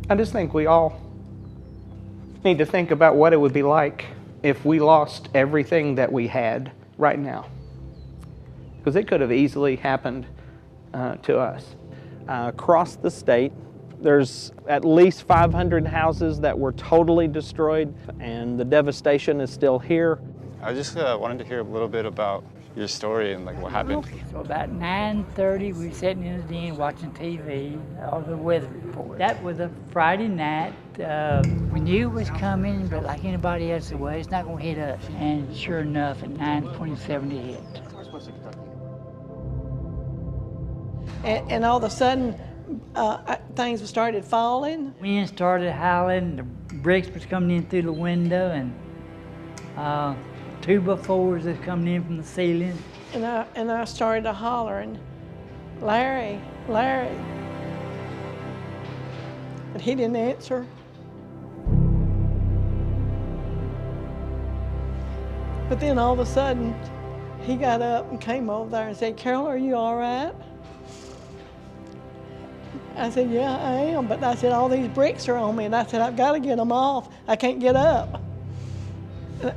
I just think we all need to think about what it would be like if we lost everything that we had right now. Because it could have easily happened to us. Across the state, there's at least 500 houses that were totally destroyed, and the devastation is still here. I just wanted to hear a little bit about your story and what happened. So about 9:30, we were sitting in the den watching TV, all the weather report. That was a Friday night. We knew it was coming, but like anybody else, well, it's not going to hit us. And sure enough, at 9:27, it hit. And all of a sudden, things started falling. Wind started howling, the bricks was coming in through the window, and 2x4s was coming in from the ceiling. And I started hollering, Larry, Larry. But he didn't answer. But then all of a sudden, he got up and came over there and said, Carol, are you all right? I said, yeah, I am. But I said, all these bricks are on me. And I said, I've got to get them off. I can't get up.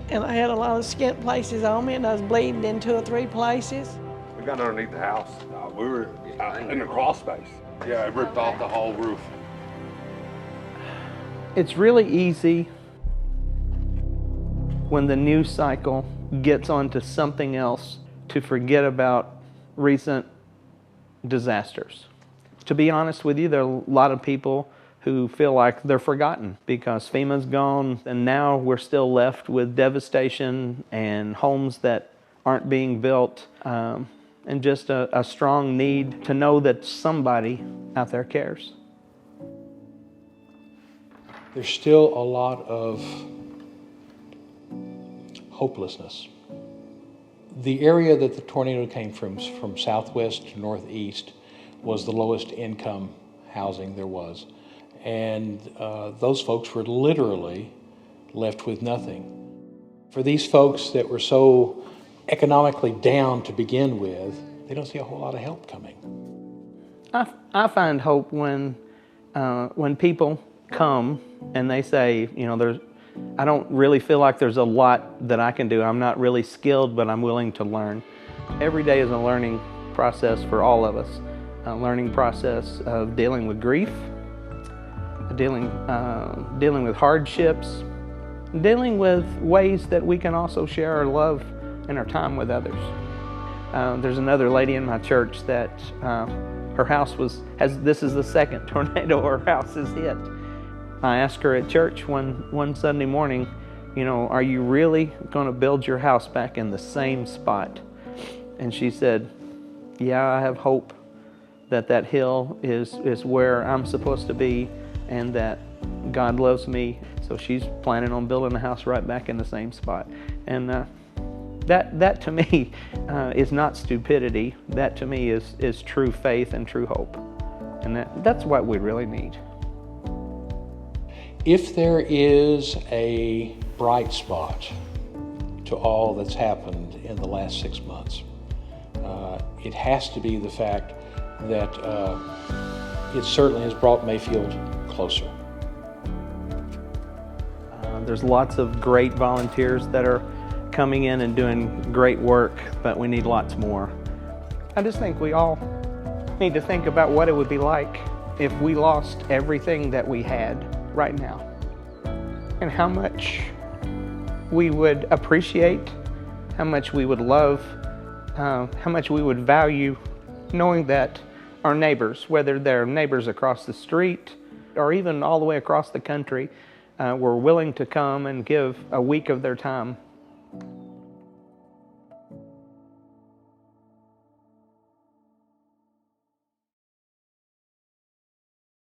And I had a lot of skint places on me, and I was bleeding in 2 or 3 places. We got underneath the house. We were in the crawl space. Yeah, it ripped off the whole roof. It's really easy when the news cycle gets onto something else to forget about recent disasters. To be honest with you, there are a lot of people who feel like they're forgotten because FEMA's gone, and now we're still left with devastation and homes that aren't being built, and just a strong need to know that somebody out there cares. There's still a lot of hopelessness. The area that the tornado came from southwest to northeast, was the lowest income housing there was. And those folks were literally left with nothing. For these folks that were so economically down to begin with, they don't see a whole lot of help coming. I find hope when people come and they say, I don't really feel like there's a lot that I can do. I'm not really skilled, but I'm willing to learn. Every day is a learning process for all of us. A learning process of dealing with grief, dealing with hardships, dealing with ways that we can also share our love and our time with others. There's another lady in my church that her house this is the second tornado her house has hit. I asked her at church one Sunday morning, are you really going to build your house back in the same spot? And she said, yeah, I have hope that hill is where I'm supposed to be and that God loves me. So she's planning on building a house right back in the same spot. And that to me is not stupidity. That to me is true faith and true hope. And that's what we really need. If there is a bright spot to all that's happened in the last 6 months, it has to be the fact that it certainly has brought Mayfield closer. There's lots of great volunteers that are coming in and doing great work, but we need lots more. I just think we all need to think about what it would be like if we lost everything that we had right now, and how much we would appreciate, how much we would love, how much we would value knowing that our neighbors, whether they're neighbors across the street or even all the way across the country, were willing to come and give a week of their time